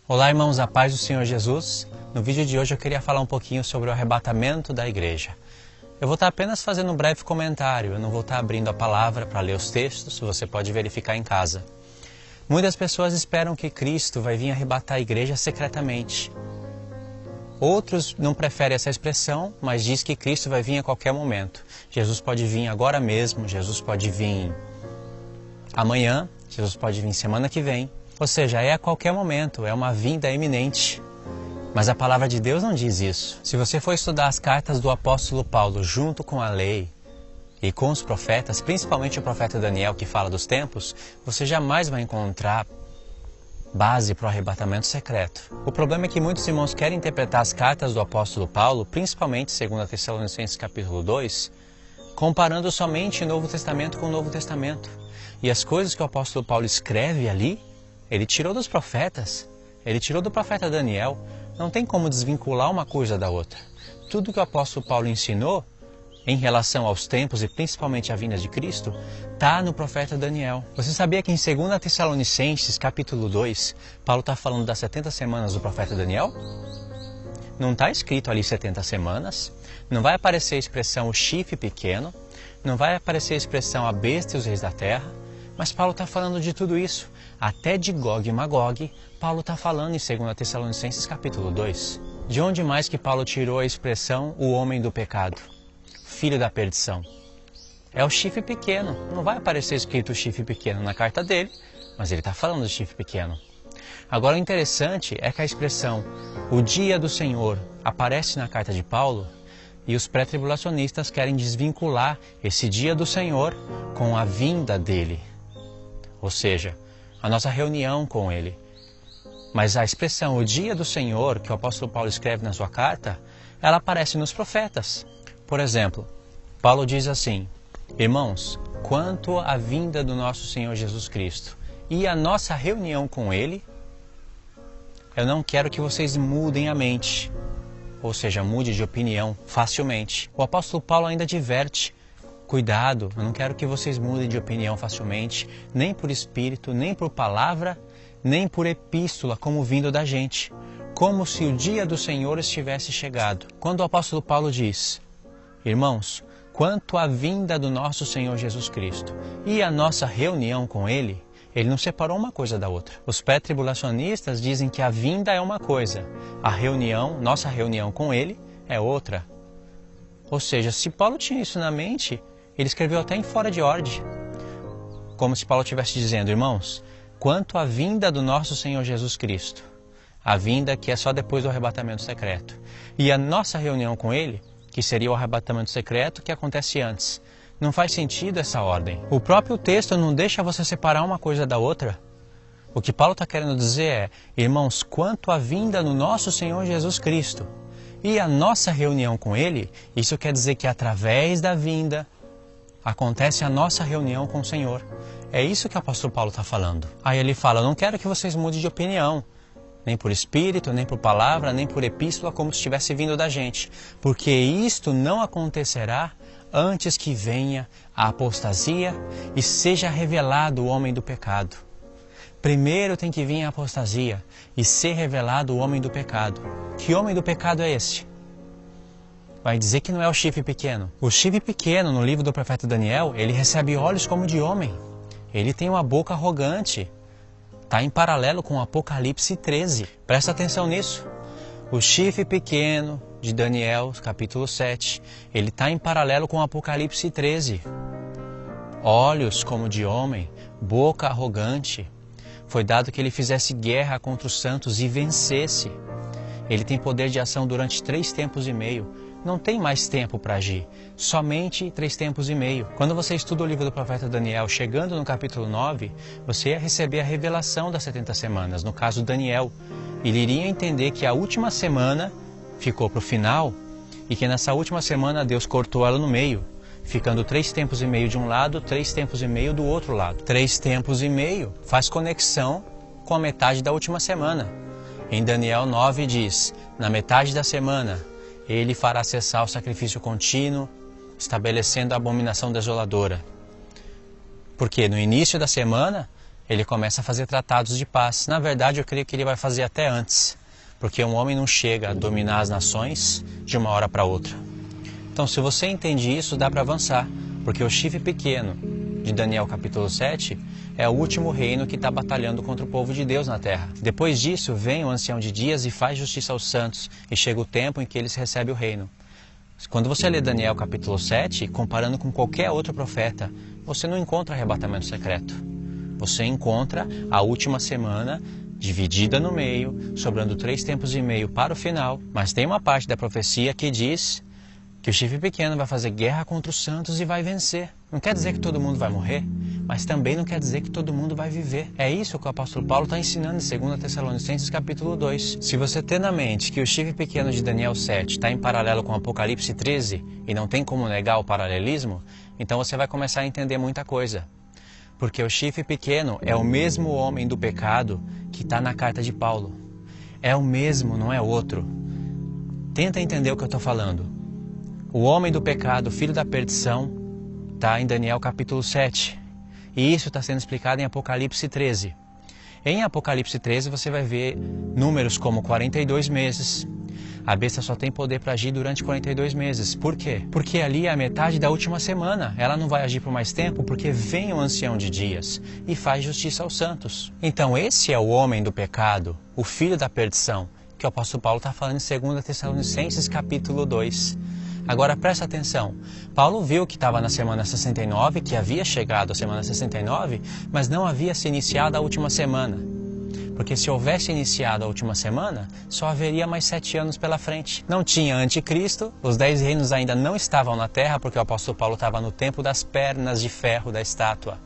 Olá, irmãos, a paz do Senhor Jesus. No vídeo de hoje eu queria falar um pouquinho sobre o arrebatamento da igreja. Eu vou estar apenas fazendo um breve comentário, eu não vou estar abrindo a palavra para ler os textos, você pode verificar em casa. Muitas pessoas esperam que Cristo vai vir arrebatar a igreja secretamente. Outros não preferem essa expressão, mas diz que Cristo vai vir a qualquer momento. Jesus pode vir agora mesmo, Jesus pode vir amanhã, Jesus pode vir semana que vem. Ou seja, é a qualquer momento, é uma vinda iminente. Mas a palavra de Deus não diz isso. Se você for estudar as cartas do apóstolo Paulo junto com a lei e com os profetas, principalmente o profeta Daniel que fala dos tempos, você jamais vai encontrar base para o arrebatamento secreto. O problema é que muitos irmãos querem interpretar as cartas do apóstolo Paulo, principalmente 2 Tessalonicenses capítulo 2, comparando somente o Novo Testamento com o Novo Testamento. E as coisas que o apóstolo Paulo escreve ali, ele tirou dos profetas, ele tirou do profeta Daniel. Não tem como desvincular uma coisa da outra. Tudo que o apóstolo Paulo ensinou em relação aos tempos e principalmente à vinda de Cristo, está no profeta Daniel. Você sabia que em 2 Tessalonicenses capítulo 2, Paulo está falando das 70 semanas do profeta Daniel? Não está escrito ali 70 semanas, não vai aparecer a expressão o chifre pequeno, não vai aparecer a expressão a besta e os reis da terra, mas Paulo está falando de tudo isso. Até de Gog e Magog, Paulo está falando em 2 Tessalonicenses capítulo 2. De onde mais que Paulo tirou a expressão o homem do pecado, filho da perdição? É o chifre pequeno. Não vai aparecer escrito o chifre pequeno na carta dele, mas ele está falando do chifre pequeno. Agora o interessante é que a expressão o dia do Senhor aparece na carta de Paulo e os pré-tribulacionistas querem desvincular esse dia do Senhor com a vinda dele. Ou seja, a nossa reunião com ele. Mas a expressão o dia do Senhor, que o apóstolo Paulo escreve na sua carta, ela aparece nos profetas. Por exemplo, Paulo diz assim: irmãos, quanto à vinda do nosso Senhor Jesus Cristo e a nossa reunião com ele, eu não quero que vocês mudem a mente, ou seja, mude de opinião facilmente. O apóstolo Paulo ainda adverte: cuidado, eu não quero que vocês mudem de opinião facilmente, nem por espírito, nem por palavra, nem por epístola, como vindo da gente, como se o dia do Senhor estivesse chegado. Quando o apóstolo Paulo diz: irmãos, quanto à vinda do nosso Senhor Jesus Cristo e a nossa reunião com ele, ele não separou uma coisa da outra. Os pré-tribulacionistas dizem que a vinda é uma coisa, a reunião, nossa reunião com ele, é outra. Ou seja, se Paulo tinha isso na mente, ele escreveu até em fora de ordem. Como se Paulo estivesse dizendo: irmãos, quanto à vinda do nosso Senhor Jesus Cristo, a vinda que é só depois do arrebatamento secreto, e a nossa reunião com ele, que seria o arrebatamento secreto que acontece antes. Não faz sentido essa ordem. O próprio texto não deixa você separar uma coisa da outra. O que Paulo está querendo dizer é: irmãos, quanto à vinda do nosso Senhor Jesus Cristo e a nossa reunião com ele, isso quer dizer que através da vinda acontece a nossa reunião com o Senhor. É isso que o apóstolo Paulo está falando. Aí ele fala: eu não quero que vocês mudem de opinião, nem por espírito, nem por palavra, nem por epístola, como se estivesse vindo da gente, porque isto não acontecerá antes que venha a apostasia e seja revelado o homem do pecado. Primeiro tem que vir a apostasia e ser revelado o homem do pecado. Que homem do pecado é esse? Vai dizer que não é o chifre pequeno. O chifre pequeno, no livro do profeta Daniel, ele recebe olhos como de homem. Ele tem uma boca arrogante. Está em paralelo com Apocalipse 13. Presta atenção nisso. O chifre pequeno de Daniel, capítulo 7, ele está em paralelo com Apocalipse 13. Olhos como de homem, boca arrogante. Foi dado que ele fizesse guerra contra os santos e vencesse. Ele tem poder de ação durante 3 tempos e meio. Não tem mais tempo para agir, somente 3 tempos e meio. Quando você estuda o livro do profeta Daniel, chegando no capítulo 9, você ia receber a revelação das 70 semanas, no caso Daniel. Ele iria entender que a última semana ficou para o final e que nessa última semana Deus cortou ela no meio, ficando 3 tempos e meio de um lado, 3 tempos e meio do outro lado. 3 tempos e meio faz conexão com a metade da última semana. Em Daniel 9 diz: na metade da semana ele fará cessar o sacrifício contínuo, estabelecendo a abominação desoladora. Porque no início da semana ele começa a fazer tratados de paz. Na verdade, eu creio que ele vai fazer até antes, porque um homem não chega a dominar as nações de uma hora para outra. Então, se você entende isso, dá para avançar, porque o chifre pequeno de Daniel capítulo 7 é o último reino que está batalhando contra o povo de Deus na terra. Depois disso, vem o ancião de dias e faz justiça aos santos, e chega o tempo em que eles recebem o reino. Quando você lê Daniel capítulo 7, comparando com qualquer outro profeta, você não encontra arrebatamento secreto. Você encontra a última semana dividida no meio, sobrando 3 tempos e meio para o final, mas tem uma parte da profecia que diz que o chifre pequeno vai fazer guerra contra os santos e vai vencer. Não quer dizer que todo mundo vai morrer, mas também não quer dizer que todo mundo vai viver. É isso que o apóstolo Paulo está ensinando em 2 Tessalonicenses capítulo 2. Se você ter na mente que o chifre pequeno de Daniel 7 está em paralelo com Apocalipse 13 e não tem como negar o paralelismo, então você vai começar a entender muita coisa. Porque o chifre pequeno é o mesmo homem do pecado que está na carta de Paulo. É o mesmo, não é outro. Tenta entender o que eu estou falando. O homem do pecado, filho da perdição, está em Daniel capítulo 7. E isso está sendo explicado em Apocalipse 13. Em Apocalipse 13 você vai ver números como 42 meses. A besta só tem poder para agir durante 42 meses. Por quê? Porque ali é a metade da última semana. Ela não vai agir por mais tempo porque vem o ancião de dias e faz justiça aos santos. Então esse é o homem do pecado, o filho da perdição, que o apóstolo Paulo está falando em 2 Tessalonicenses capítulo 2. Agora presta atenção, Paulo viu que estava na semana 69, que havia chegado a semana 69, mas não havia se iniciado a última semana. Porque se houvesse iniciado a última semana, só haveria mais 7 anos pela frente. Não tinha anticristo, os 10 reinos ainda não estavam na terra, porque o apóstolo Paulo estava no tempo das pernas de ferro da estátua.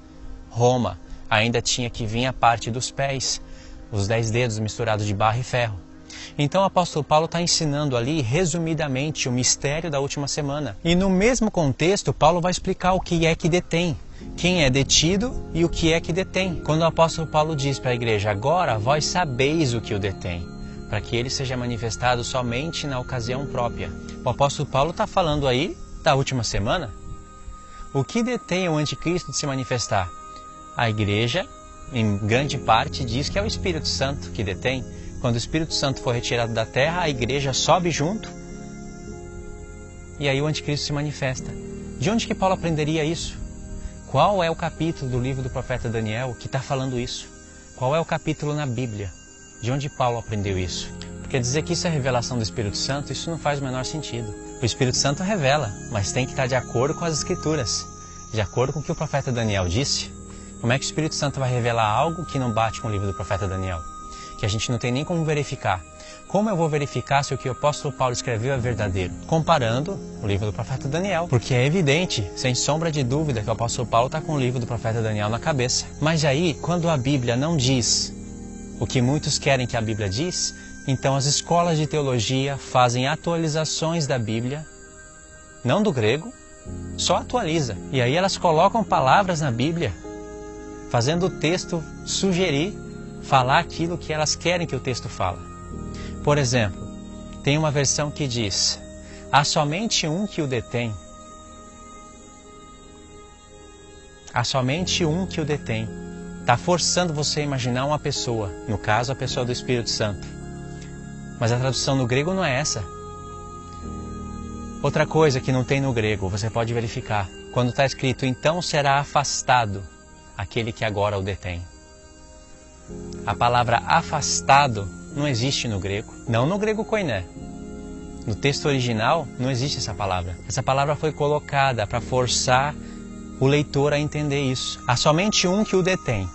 Roma ainda tinha que vir a parte dos pés, os 10 dedos misturados de barro e ferro. Então o apóstolo Paulo está ensinando ali, resumidamente, o mistério da última semana. E no mesmo contexto, Paulo vai explicar o que é que detém, quem é detido e o que é que detém. Quando o apóstolo Paulo diz para a igreja, agora vós sabeis o que o detém, para que ele seja manifestado somente na ocasião própria. O apóstolo Paulo está falando aí da última semana. O que detém o anticristo de se manifestar? A igreja, em grande parte, diz que é o Espírito Santo que detém. Quando o Espírito Santo for retirado da terra, a igreja sobe junto e aí o anticristo se manifesta. De onde que Paulo aprenderia isso? Qual é o capítulo do livro do profeta Daniel que está falando isso? Qual é o capítulo na Bíblia? De onde Paulo aprendeu isso? Porque dizer que isso é revelação do Espírito Santo, isso não faz o menor sentido. O Espírito Santo revela, mas tem que estar de acordo com as Escrituras, de acordo com o que o profeta Daniel disse. Como é que o Espírito Santo vai revelar algo que não bate com o livro do profeta Daniel? Que a gente não tem nem como verificar. Como eu vou verificar se o que o apóstolo Paulo escreveu é verdadeiro? Comparando o livro do profeta Daniel. Porque é evidente, sem sombra de dúvida, que o apóstolo Paulo está com o livro do profeta Daniel na cabeça. Mas aí, quando a Bíblia não diz o que muitos querem que a Bíblia diz, então as escolas de teologia fazem atualizações da Bíblia, não do grego, só atualiza. E aí elas colocam palavras na Bíblia, fazendo o texto sugerir, falar aquilo que elas querem que o texto fala. Por exemplo, tem uma versão que diz, há somente um que o detém. Há somente um que o detém. Está forçando você a imaginar uma pessoa, no caso a pessoa do Espírito Santo. Mas a tradução no grego não é essa. Outra coisa que não tem no grego, você pode verificar. Quando está escrito, então será afastado aquele que agora o detém. A palavra afastado não existe no grego. Não no grego koiné. No texto original não existe essa palavra. Essa palavra foi colocada para forçar o leitor a entender isso. Há somente um que o detém.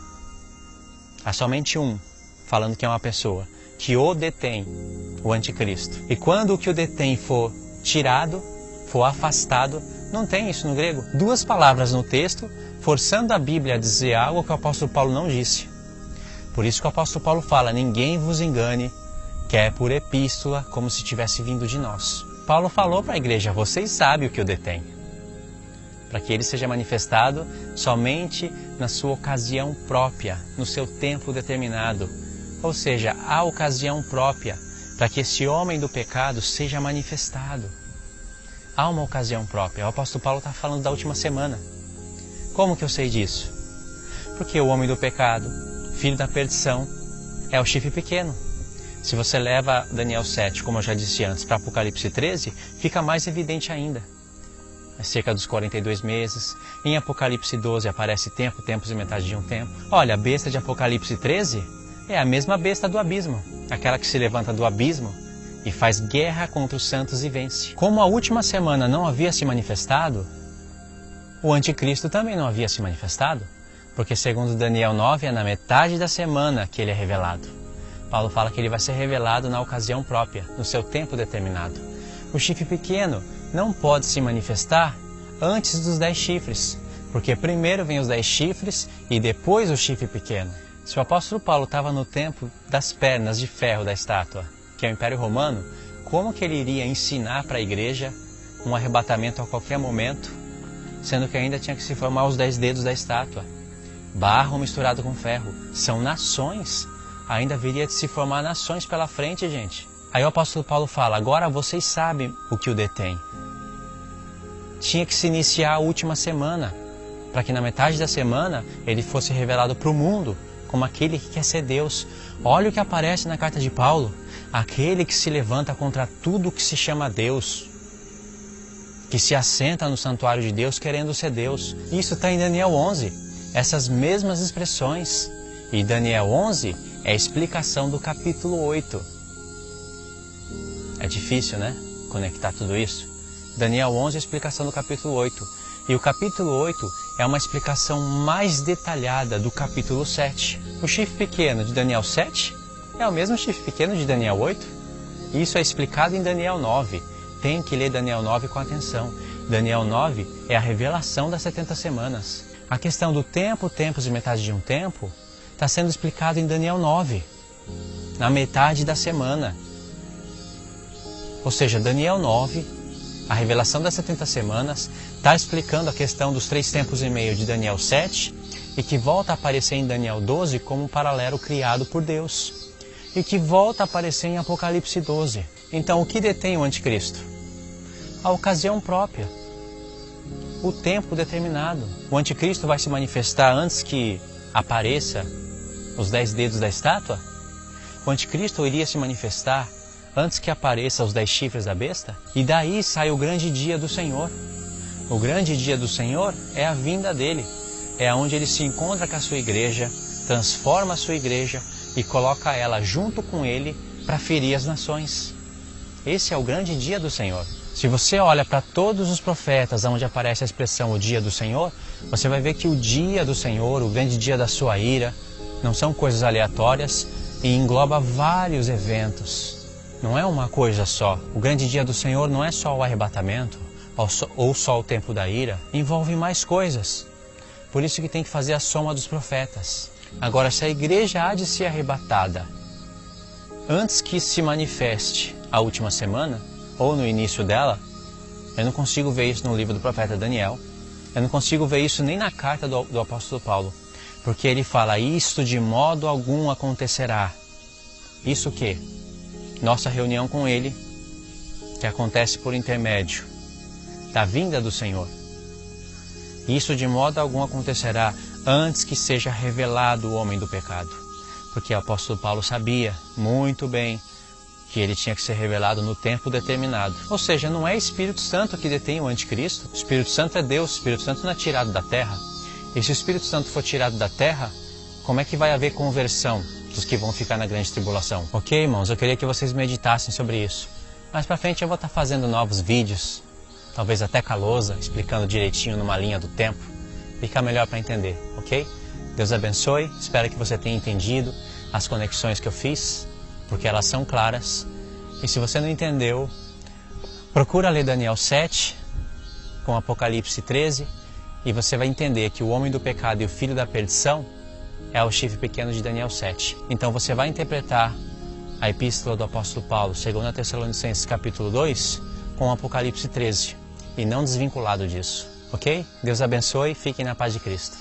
Há somente um, falando que é uma pessoa, que o detém, o anticristo. E quando o que o detém for tirado, for afastado, não tem isso no grego. 2 palavras no texto, forçando a Bíblia a dizer algo que o apóstolo Paulo não disse. Por isso que o apóstolo Paulo fala, ninguém vos engane, que é por epístola, como se tivesse vindo de nós. Paulo falou para a igreja, vocês sabem o que o detém. Para que ele seja manifestado somente na sua ocasião própria, no seu tempo determinado. Ou seja, a ocasião própria, para que esse homem do pecado seja manifestado. Há uma ocasião própria. O apóstolo Paulo está falando da última semana. Como que eu sei disso? Porque o homem do pecado, filho da perdição, é o chifre pequeno. Se você leva Daniel 7, como eu já disse antes, para Apocalipse 13, fica mais evidente ainda. É cerca dos 42 meses. Em Apocalipse 12 aparece tempo, tempos e metade de um tempo. Olha, a besta de Apocalipse 13 é a mesma besta do abismo. Aquela que se levanta do abismo e faz guerra contra os santos e vence. Como a última semana não havia se manifestado, o anticristo também não havia se manifestado. Porque segundo Daniel 9, é na metade da semana que ele é revelado. Paulo fala que ele vai ser revelado na ocasião própria, no seu tempo determinado. O chifre pequeno não pode se manifestar antes dos 10 chifres, porque primeiro vem os 10 chifres e depois o chifre pequeno. Se o apóstolo Paulo estava no tempo das pernas de ferro da estátua, que é o Império Romano, como que ele iria ensinar para a igreja um arrebatamento a qualquer momento, sendo que ainda tinha que se formar os 10 dedos da estátua? Barro misturado com ferro. São nações. Ainda viria de se formar nações pela frente, gente. Aí o apóstolo Paulo fala, agora vocês sabem o que o detém. Tinha que se iniciar a última semana, para que na metade da semana ele fosse revelado para o mundo como aquele que quer ser Deus. Olha o que aparece na carta de Paulo. Aquele que se levanta contra tudo que se chama Deus, que se assenta no santuário de Deus querendo ser Deus. Isso está em Daniel 11. Essas mesmas expressões. E Daniel 11 é a explicação do capítulo 8. É difícil, né? Conectar tudo isso. Daniel 11 é a explicação do capítulo 8. E o capítulo 8 é uma explicação mais detalhada do capítulo 7. O chifre pequeno de Daniel 7 é o mesmo chifre pequeno de Daniel 8. Isso é explicado em Daniel 9. Tem que ler Daniel 9 com atenção. Daniel 9 é a revelação das 70 semanas. A questão do tempo, tempos e metade de um tempo está sendo explicado em Daniel 9, na metade da semana. Ou seja, Daniel 9, a revelação das 70 semanas, está explicando a questão dos 3 tempos e meio de Daniel 7 e que volta a aparecer em Daniel 12 como um paralelo criado por Deus e que volta a aparecer em Apocalipse 12. Então, o que detém o anticristo? A ocasião própria. O tempo determinado. O anticristo vai se manifestar antes que apareça os 10 dedos da estátua? O anticristo iria se manifestar antes que apareça os 10 chifres da besta? E daí sai o grande dia do Senhor. O grande dia do Senhor é a vinda dele. É onde ele se encontra com a sua igreja, transforma a sua igreja e coloca ela junto com ele para ferir as nações. Esse é o grande dia do Senhor. Se você olha para todos os profetas onde aparece a expressão o dia do Senhor, você vai ver que o dia do Senhor, o grande dia da sua ira, não são coisas aleatórias e engloba vários eventos. Não é uma coisa só. O grande dia do Senhor não é só o arrebatamento ou só o tempo da ira. Envolve mais coisas. Por isso que tem que fazer a soma dos profetas. Agora, se a igreja há de ser arrebatada antes que se manifeste a última semana, ou no início dela, eu não consigo ver isso no livro do profeta Daniel. Eu não consigo ver isso nem na carta do apóstolo Paulo. Porque ele fala, isto de modo algum acontecerá. Isso o quê? Nossa reunião com ele, que acontece por intermédio da vinda do Senhor. Isso de modo algum acontecerá antes que seja revelado o homem do pecado. Porque o apóstolo Paulo sabia muito bem que ele tinha que ser revelado no tempo determinado. Ou seja, não é Espírito Santo que detém o anticristo. O Espírito Santo é Deus, o Espírito Santo não é tirado da terra. E se o Espírito Santo for tirado da terra, como é que vai haver conversão dos que vão ficar na grande tribulação? Ok, irmãos, eu queria que vocês meditassem sobre isso. Mais pra frente eu vou estar fazendo novos vídeos, talvez até com a lousa, explicando direitinho numa linha do tempo. Fica melhor para entender, ok? Deus abençoe, espero que você tenha entendido as conexões que eu fiz, porque elas são claras. E se você não entendeu, procura ler Daniel 7 com Apocalipse 13 e você vai entender que o homem do pecado e o filho da perdição é o chifre pequeno de Daniel 7. Então você vai interpretar a epístola do apóstolo Paulo, 2 Tessalonicenses capítulo 2, com Apocalipse 13 e não desvinculado disso, ok? Deus abençoe e fiquem na paz de Cristo.